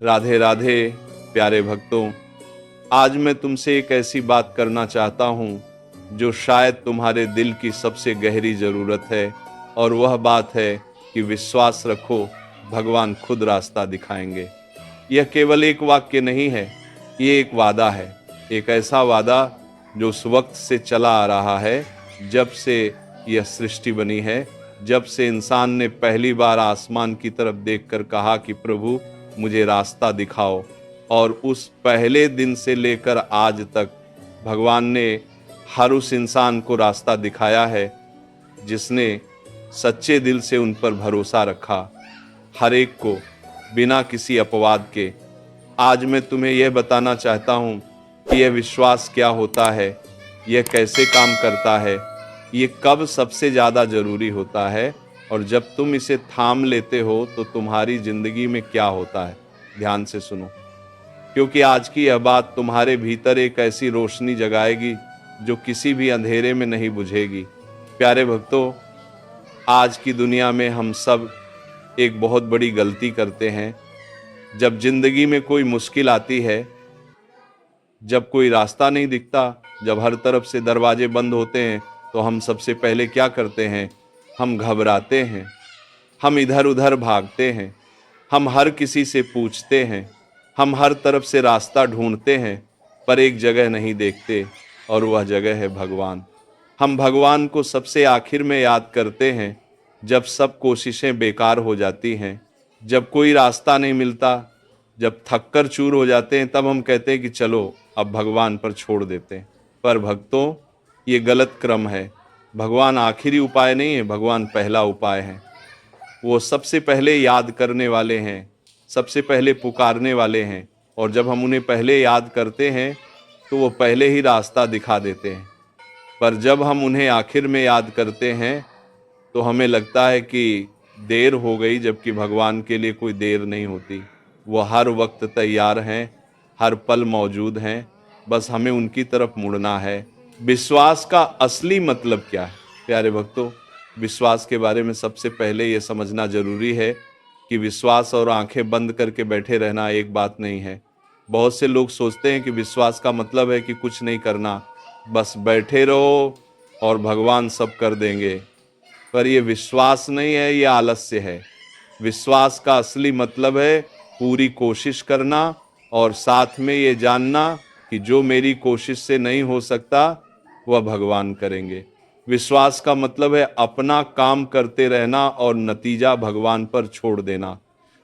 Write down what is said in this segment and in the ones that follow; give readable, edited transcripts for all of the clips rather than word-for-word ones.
राधे राधे प्यारे भक्तों। आज मैं तुमसे एक ऐसी बात करना चाहता हूँ जो शायद तुम्हारे दिल की सबसे गहरी ज़रूरत है, और वह बात है कि विश्वास रखो, भगवान खुद रास्ता दिखाएंगे। यह केवल एक वाक्य नहीं है, ये एक वादा है। एक ऐसा वादा जो उस वक्त से चला आ रहा है जब से यह सृष्टि बनी है, जब से इंसान ने पहली बार आसमान की तरफ देखकर कहा कि प्रभु मुझे रास्ता दिखाओ। और उस पहले दिन से लेकर आज तक भगवान ने हर उस इंसान को रास्ता दिखाया है जिसने सच्चे दिल से उन पर भरोसा रखा, हर एक को बिना किसी अपवाद के। आज मैं तुम्हें यह बताना चाहता हूँ कि यह विश्वास क्या होता है, यह कैसे काम करता है, ये कब सबसे ज़्यादा ज़रूरी होता है, और जब तुम इसे थाम लेते हो तो तुम्हारी ज़िंदगी में क्या होता है। ध्यान से सुनो, क्योंकि आज की यह बात तुम्हारे भीतर एक ऐसी रोशनी जगाएगी जो किसी भी अंधेरे में नहीं बुझेगी। प्यारे भक्तों, आज की दुनिया में हम सब एक बहुत बड़ी गलती करते हैं। जब जिंदगी में कोई मुश्किल आती है, जब कोई रास्ता नहीं दिखता, जब हर तरफ से दरवाजे बंद होते हैं, तो हम सबसे पहले क्या करते हैं? हम घबराते हैं, हम इधर उधर भागते हैं, हम हर किसी से पूछते हैं, हम हर तरफ से रास्ता ढूंढते हैं, पर एक जगह नहीं देखते, और वह जगह है भगवान। हम भगवान को सबसे आखिर में याद करते हैं, जब सब कोशिशें बेकार हो जाती हैं, जब कोई रास्ता नहीं मिलता, जब थककर चूर हो जाते हैं, तब हम कहते हैं कि चलो अब भगवान पर छोड़ देते हैं। पर भक्तों, ये गलत क्रम है। भगवान आखिरी उपाय नहीं है, भगवान पहला उपाय है। वो सबसे पहले याद करने वाले हैं, सबसे पहले पुकारने वाले हैं, और जब हम उन्हें पहले याद करते हैं तो वो पहले ही रास्ता दिखा देते हैं। पर जब हम उन्हें आखिर में याद करते हैं तो हमें लगता है कि देर हो गई, जबकि भगवान के लिए कोई देर नहीं होती। वो हर वक्त तैयार हैं, हर पल मौजूद हैं, बस हमें उनकी तरफ मुड़ना है। विश्वास का असली मतलब क्या है? प्यारे भक्तों, विश्वास के बारे में सबसे पहले ये समझना जरूरी है कि विश्वास और आंखें बंद करके बैठे रहना एक बात नहीं है। बहुत से लोग सोचते हैं कि विश्वास का मतलब है कि कुछ नहीं करना, बस बैठे रहो और भगवान सब कर देंगे। पर यह विश्वास नहीं है, यह आलस्य है। विश्वास का असली मतलब है पूरी कोशिश करना, और साथ में ये जानना कि जो मेरी कोशिश से नहीं हो सकता वह भगवान करेंगे। विश्वास का मतलब है अपना काम करते रहना और नतीजा भगवान पर छोड़ देना।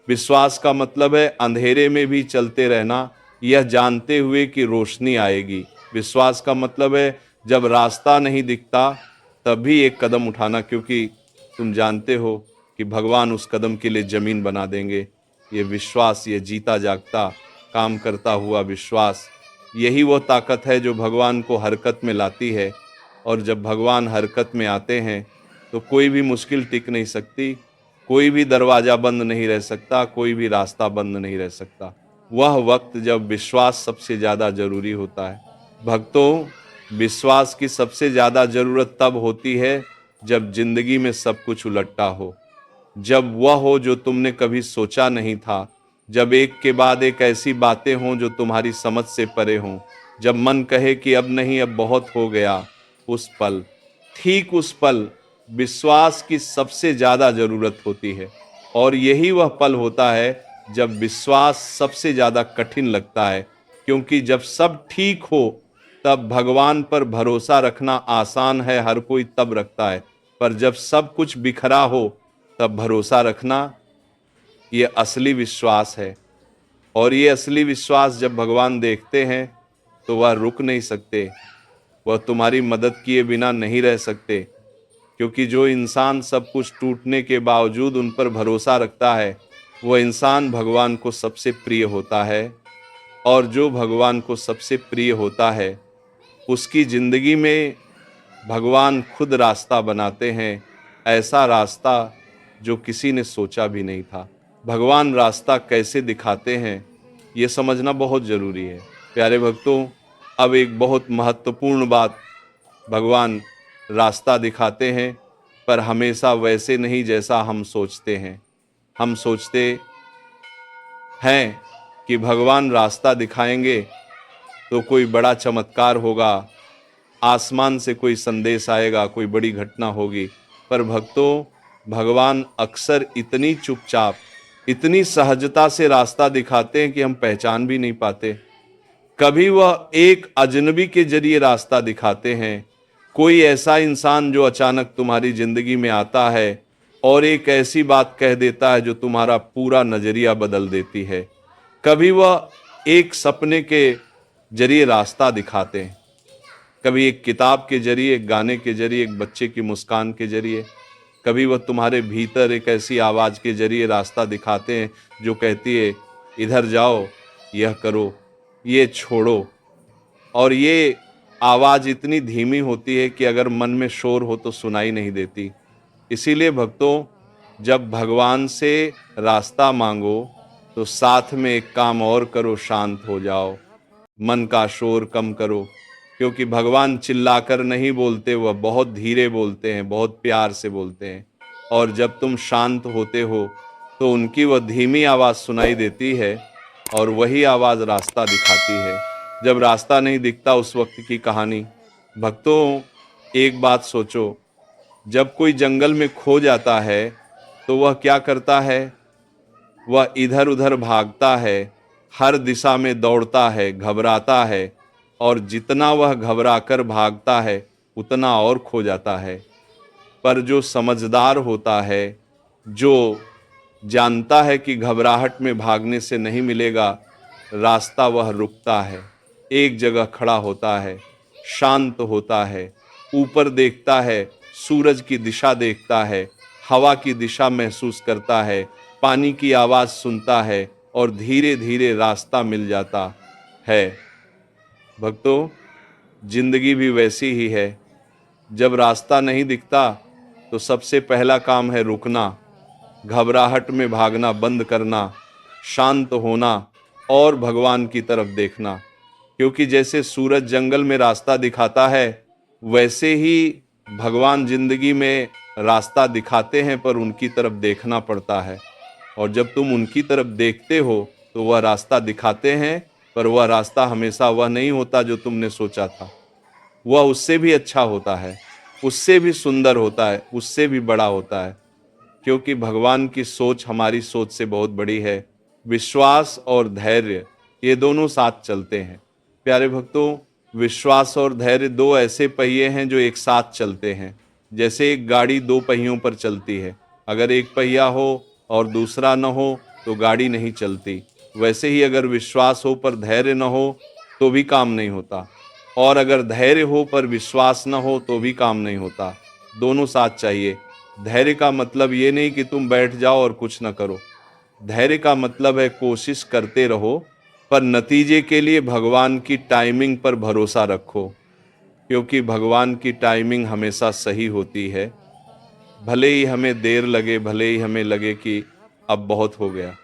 विश्वास का मतलब है अंधेरे में भी चलते रहना, यह जानते हुए कि रोशनी आएगी। विश्वास का मतलब है जब रास्ता नहीं दिखता तब भी एक कदम उठाना, क्योंकि तुम जानते हो कि भगवान उस कदम के लिए जमीन बना देंगे। ये विश्वास, ये जीता जागता काम करता हुआ विश्वास, यही वो ताकत है जो भगवान को हरकत में लाती है। और जब भगवान हरकत में आते हैं तो कोई भी मुश्किल टिक नहीं सकती, कोई भी दरवाजा बंद नहीं रह सकता, कोई भी रास्ता बंद नहीं रह सकता। वह वक्त जब विश्वास सबसे ज़्यादा जरूरी होता है। भक्तों, विश्वास की सबसे ज़्यादा ज़रूरत तब होती है जब जिंदगी में सब कुछ उलटता हो, जब वह हो जो तुमने कभी सोचा नहीं था, जब एक के बाद एक ऐसी बातें हों जो तुम्हारी समझ से परे हों, जब मन कहे कि अब नहीं, अब बहुत हो गया। उस पल, ठीक उस पल विश्वास की सबसे ज़्यादा ज़रूरत होती है। और यही वह पल होता है जब विश्वास सबसे ज़्यादा कठिन लगता है, क्योंकि जब सब ठीक हो तब भगवान पर भरोसा रखना आसान है, हर कोई तब रखता है। पर जब सब कुछ बिखरा हो तब भरोसा रखना, ये असली विश्वास है। और ये असली विश्वास जब भगवान देखते हैं तो वह रुक नहीं सकते, वह तुम्हारी मदद किए बिना नहीं रह सकते। क्योंकि जो इंसान सब कुछ टूटने के बावजूद उन पर भरोसा रखता है, वह इंसान भगवान को सबसे प्रिय होता है। और जो भगवान को सबसे प्रिय होता है, उसकी जिंदगी में भगवान खुद रास्ता बनाते हैं, ऐसा रास्ता जो किसी ने सोचा भी नहीं था। भगवान रास्ता कैसे दिखाते हैं, ये समझना बहुत जरूरी है। प्यारे भक्तों, अब एक बहुत महत्वपूर्ण बात, भगवान रास्ता दिखाते हैं, पर हमेशा वैसे नहीं जैसा हम सोचते हैं। हम सोचते हैं कि भगवान रास्ता दिखाएंगे तो कोई बड़ा चमत्कार होगा, आसमान से कोई संदेश आएगा, कोई बड़ी घटना होगी। पर भक्तों, भगवान अक्सर इतनी चुपचाप, इतनी सहजता से रास्ता दिखाते हैं कि हम पहचान भी नहीं पाते। कभी वह एक अजनबी के जरिए रास्ता दिखाते हैं, कोई ऐसा इंसान जो अचानक तुम्हारी जिंदगी में आता है और एक ऐसी बात कह देता है जो तुम्हारा पूरा नजरिया बदल देती है। कभी वह एक सपने के जरिए रास्ता दिखाते हैं, कभी एक किताब के जरिए, एक गाने के जरिए, एक बच्चे की मुस्कान के जरिए, कभी वह तुम्हारे भीतर एक ऐसी आवाज़ के जरिए रास्ता दिखाते हैं जो कहती है इधर जाओ, यह करो, ये छोड़ो। और ये आवाज़ इतनी धीमी होती है कि अगर मन में शोर हो तो सुनाई नहीं देती। इसीलिए भक्तों, जब भगवान से रास्ता मांगो तो साथ में एक काम और करो, शांत हो जाओ, मन का शोर कम करो। क्योंकि भगवान चिल्लाकर नहीं बोलते, वह बहुत धीरे बोलते हैं, बहुत प्यार से बोलते हैं। और जब तुम शांत होते हो तो उनकी वह धीमी आवाज़ सुनाई देती है और वही आवाज़ रास्ता दिखाती है। जब रास्ता नहीं दिखता उस वक्त की कहानी। भक्तों, एक बात सोचो, जब कोई जंगल में खो जाता है तो वह क्या करता है? वह इधर उधर भागता है, हर दिशा में दौड़ता है, घबराता है, और जितना वह घबराकर भागता है उतना और खो जाता है। पर जो समझदार होता है, जो जानता है कि घबराहट में भागने से नहीं मिलेगा रास्ता, वह रुकता है, एक जगह खड़ा होता है, शांत होता है, ऊपर देखता है, सूरज की दिशा देखता है, हवा की दिशा महसूस करता है, पानी की आवाज़ सुनता है और धीरे धीरे रास्ता मिल जाता है। भक्तों, जिंदगी भी वैसी ही है। जब रास्ता नहीं दिखता तो सबसे पहला काम है रुकना, घबराहट में भागना बंद करना, शांत होना और भगवान की तरफ देखना। क्योंकि जैसे सूरज जंगल में रास्ता दिखाता है, वैसे ही भगवान जिंदगी में रास्ता दिखाते हैं, पर उनकी तरफ देखना पड़ता है। और जब तुम उनकी तरफ देखते हो तो वह रास्ता दिखाते हैं, पर वह रास्ता हमेशा वह नहीं होता जो तुमने सोचा था। वह उससे भी अच्छा होता है, उससे भी सुंदर होता है, उससे भी बड़ा होता है। क्योंकि भगवान की सोच हमारी सोच से बहुत बड़ी है। विश्वास और धैर्य, ये दोनों साथ चलते हैं। प्यारे भक्तों, विश्वास और धैर्य दो ऐसे पहिए हैं जो एक साथ चलते हैं। जैसे एक गाड़ी दो पहियों पर चलती है, अगर एक पहिया हो और दूसरा न हो तो गाड़ी नहीं चलती। वैसे ही अगर विश्वास हो पर धैर्य न हो तो भी काम नहीं होता, और अगर धैर्य हो पर विश्वास न हो तो भी काम नहीं होता। दोनों साथ चाहिए। धैर्य का मतलब ये नहीं कि तुम बैठ जाओ और कुछ न करो। धैर्य का मतलब है कोशिश करते रहो, पर नतीजे के लिए भगवान की टाइमिंग पर भरोसा रखो। क्योंकि भगवान की टाइमिंग हमेशा सही होती है। भले ही हमें देर लगे, भले ही हमें लगे कि अब बहुत हो गया।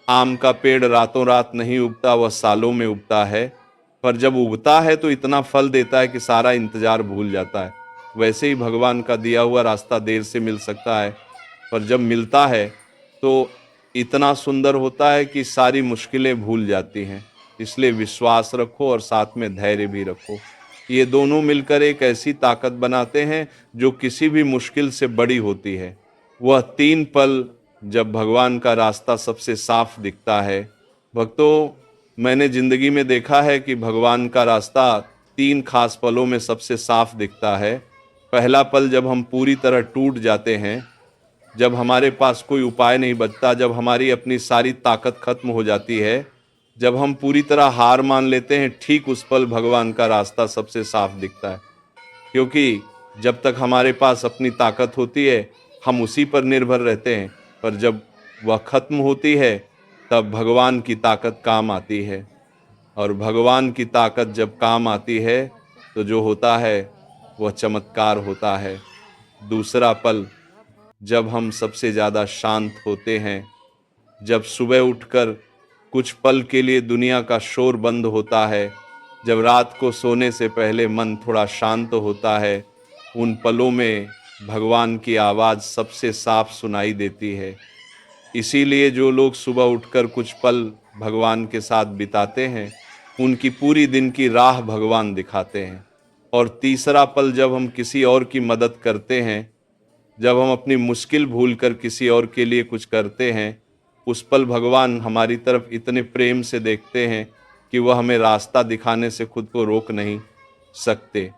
आम का पेड़ रातों रात नहीं उगता, वह सालों में उगता है। पर जब उगता है तो इतना फल देता है कि सारा इंतजार भूल जाता है। वैसे ही भगवान का दिया हुआ रास्ता देर से मिल सकता है, पर जब मिलता है तो इतना सुंदर होता है कि सारी मुश्किलें भूल जाती हैं। इसलिए विश्वास रखो और साथ में धैर्य भी रखो। ये दोनों मिलकर एक ऐसी ताकत बनाते हैं जो किसी भी मुश्किल से बड़ी होती है। वह 3 पल जब भगवान का रास्ता सबसे साफ दिखता है। भक्तों, मैंने जिंदगी में देखा है कि भगवान का रास्ता 3 खास पलों में सबसे साफ दिखता है। पहला पल जब हम पूरी तरह टूट जाते हैं, जब हमारे पास कोई उपाय नहीं बचता, जब हमारी अपनी सारी ताकत खत्म हो जाती है, जब हम पूरी तरह हार मान लेते हैं, ठीक उस पल भगवान का रास्ता सबसे साफ दिखता है। क्योंकि जब तक हमारे पास अपनी ताकत होती है हम उसी पर निर्भर रहते हैं, पर जब वह खत्म होती है तब भगवान की ताकत काम आती है। और भगवान की ताकत जब काम आती है तो जो होता है वह चमत्कार होता है। दूसरा पल जब हम सबसे ज़्यादा शांत होते हैं, जब सुबह उठकर कुछ पल के लिए दुनिया का शोर बंद होता है, जब रात को सोने से पहले मन थोड़ा शांत होता है, उन पलों में भगवान की आवाज़ सबसे साफ सुनाई देती है। इसीलिए जो लोग सुबह उठकर कुछ पल भगवान के साथ बिताते हैं, उनकी पूरी दिन की राह भगवान दिखाते हैं। और तीसरा पल जब हम किसी और की मदद करते हैं, जब हम अपनी मुश्किल भूल कर किसी और के लिए कुछ करते हैं, उस पल भगवान हमारी तरफ इतने प्रेम से देखते हैं कि वह हमें रास्ता दिखाने से खुद को रोक नहीं सकते।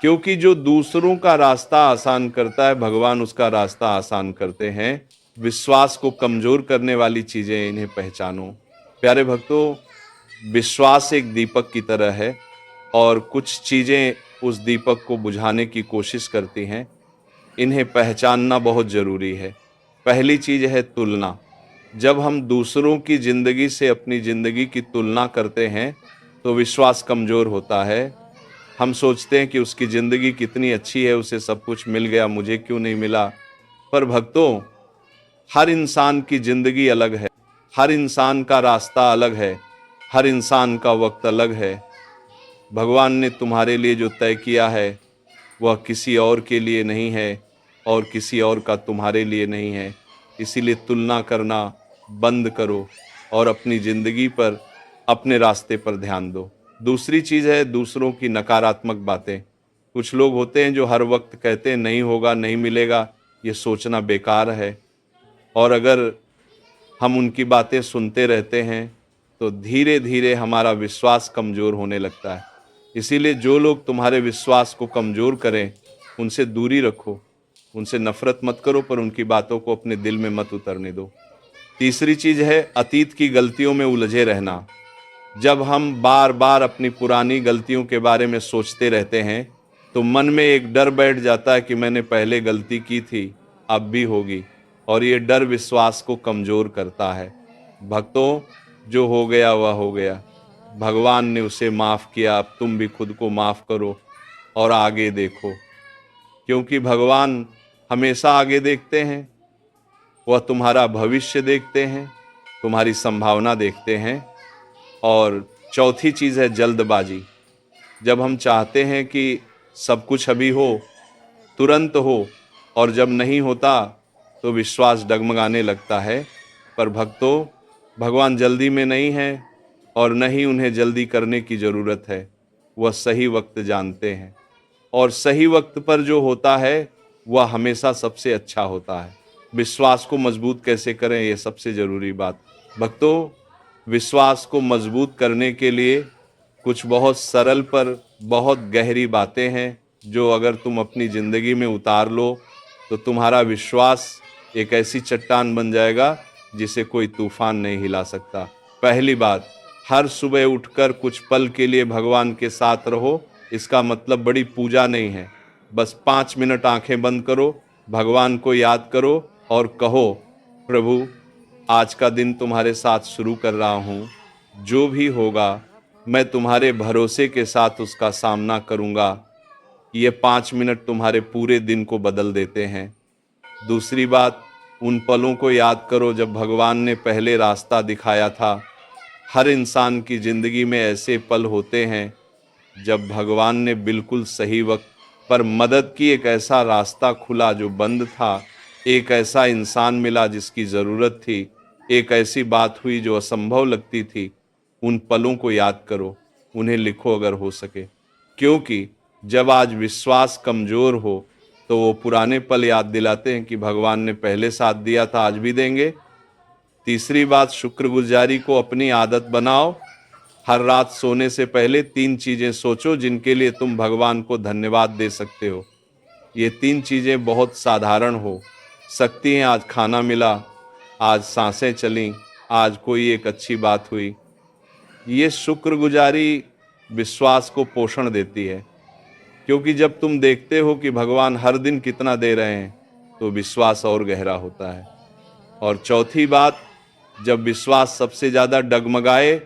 क्योंकि जो दूसरों का रास्ता आसान करता है, भगवान उसका रास्ता आसान करते हैं। विश्वास को कमजोर करने वाली चीजें इन्हें पहचानो। प्यारे भक्तों, विश्वास एक दीपक की तरह है और कुछ चीजें उस दीपक को बुझाने की कोशिश करती हैं। इन्हें पहचानना बहुत जरूरी है। पहली चीज है तुलना। जब हम दूसरों की जिंदगी से अपनी जिंदगी की तुलना करते हैं तो विश्वास कमजोर होता है। हम सोचते हैं कि उसकी जिंदगी कितनी अच्छी है, उसे सब कुछ मिल गया, मुझे क्यों नहीं मिला। पर भक्तों, हर इंसान की जिंदगी अलग है, हर इंसान का रास्ता अलग है, हर इंसान का वक्त अलग है। भगवान ने तुम्हारे लिए जो तय किया है वह किसी और के लिए नहीं है और किसी और का तुम्हारे लिए नहीं है। इसीलिए तुलना करना बंद करो और अपनी जिंदगी पर, अपने रास्ते पर ध्यान दो। दूसरी चीज़ है दूसरों की नकारात्मक बातें। कुछ लोग होते हैं जो हर वक्त कहते हैं नहीं होगा, नहीं मिलेगा। ये सोचना बेकार है। और अगर हम उनकी बातें सुनते रहते हैं तो धीरे धीरे हमारा विश्वास कमज़ोर होने लगता है। इसीलिए जो लोग तुम्हारे विश्वास को कमज़ोर करें उनसे दूरी रखो, उनसे नफरत मत करो, पर उनकी बातों को अपने दिल में मत उतरने दो। तीसरी चीज़ है अतीत की गलतियों में उलझे रहना। जब हम बार बार अपनी पुरानी गलतियों के बारे में सोचते रहते हैं तो मन में एक डर बैठ जाता है कि मैंने पहले गलती की थी, अब भी होगी, और ये डर विश्वास को कमज़ोर करता है। भक्तों, जो हो गया वह हो गया, भगवान ने उसे माफ़ किया, अब तुम भी खुद को माफ़ करो और आगे देखो। क्योंकि भगवान हमेशा आगे देखते हैं, वह तुम्हारा भविष्य देखते हैं, तुम्हारी संभावना देखते हैं। और चौथी चीज़ है जल्दबाजी। जब हम चाहते हैं कि सब कुछ अभी हो, तुरंत हो, और जब नहीं होता तो विश्वास डगमगाने लगता है। पर भक्तों, भगवान जल्दी में नहीं है और न ही उन्हें जल्दी करने की ज़रूरत है। वह सही वक्त जानते हैं और सही वक्त पर जो होता है वह हमेशा सबसे अच्छा होता है। विश्वास को मजबूत कैसे करें, ये सबसे ज़रूरी बात। भक्तों, विश्वास को मजबूत करने के लिए कुछ बहुत सरल पर बहुत गहरी बातें हैं जो अगर तुम अपनी ज़िंदगी में उतार लो तो तुम्हारा विश्वास एक ऐसी चट्टान बन जाएगा जिसे कोई तूफान नहीं हिला सकता। पहली बात, हर सुबह उठकर कुछ पल के लिए भगवान के साथ रहो। इसका मतलब बड़ी पूजा नहीं है, बस 5 मिनट आंखें बंद करो, भगवान को याद करो और कहो, प्रभु आज का दिन तुम्हारे साथ शुरू कर रहा हूँ, जो भी होगा मैं तुम्हारे भरोसे के साथ उसका सामना करूँगा। ये 5 मिनट तुम्हारे पूरे दिन को बदल देते हैं। दूसरी बात, उन पलों को याद करो जब भगवान ने पहले रास्ता दिखाया था। हर इंसान की ज़िंदगी में ऐसे पल होते हैं जब भगवान ने बिल्कुल सही वक्त पर मदद की, एक ऐसा रास्ता खुला जो बंद था, एक ऐसा इंसान मिला जिसकी ज़रूरत थी, एक ऐसी बात हुई जो असंभव लगती थी। उन पलों को याद करो, उन्हें लिखो अगर हो सके। क्योंकि जब आज विश्वास कमज़ोर हो तो वो पुराने पल याद दिलाते हैं कि भगवान ने पहले साथ दिया था, आज भी देंगे। तीसरी बात, शुक्रगुजारी को अपनी आदत बनाओ। हर रात सोने से पहले 3 चीज़ें सोचो जिनके लिए तुम भगवान को धन्यवाद दे सकते हो। ये 3 चीज़ें बहुत साधारण हो सकती हैं। आज खाना मिला, आज सांसें चलीं, आज कोई एक अच्छी बात हुई। ये शुक्रगुजारी विश्वास को पोषण देती है। क्योंकि जब तुम देखते हो कि भगवान हर दिन कितना दे रहे हैं तो विश्वास और गहरा होता है। और चौथी बात, जब विश्वास सबसे ज़्यादा डगमगाए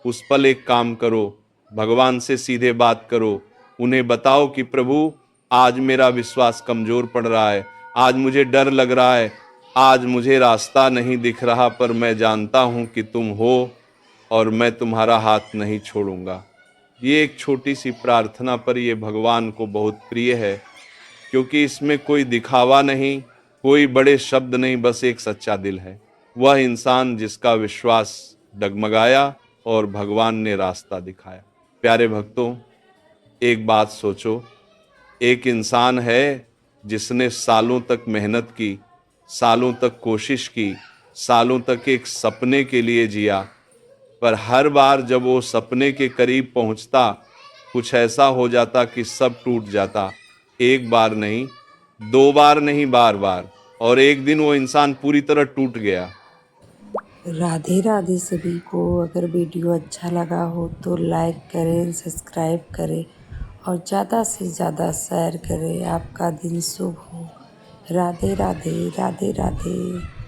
उस पल एक काम करो, भगवान से सीधे बात करो। उन्हें बताओ कि प्रभु आज मेरा विश्वास कमज़ोर पड़ रहा है, आज मुझे डर लग रहा है, आज मुझे रास्ता नहीं दिख रहा, पर मैं जानता हूँ कि तुम हो और मैं तुम्हारा हाथ नहीं छोड़ूंगा। ये एक छोटी सी प्रार्थना, पर ये भगवान को बहुत प्रिय है क्योंकि इसमें कोई दिखावा नहीं, कोई बड़े शब्द नहीं, बस एक सच्चा दिल है। वह इंसान जिसका विश्वास डगमगाया और भगवान ने रास्ता दिखाया। प्यारे भक्तों, एक बात सोचो, एक इंसान है जिसने सालों तक मेहनत की, सालों तक कोशिश की, सालों तक एक सपने के लिए जिया, पर हर बार जब वो सपने के करीब पहुंचता, कुछ ऐसा हो जाता कि सब टूट जाता। एक बार नहीं, दो बार नहीं, बार बार। और एक दिन वो इंसान पूरी तरह टूट गया। राधे राधे सभी को। अगर वीडियो अच्छा लगा हो तो लाइक करें, सब्सक्राइब करें और ज़्यादा से ज़्यादा शेयर करें। आपका दिन शुभ हो। राधे राधे, राधे राधे।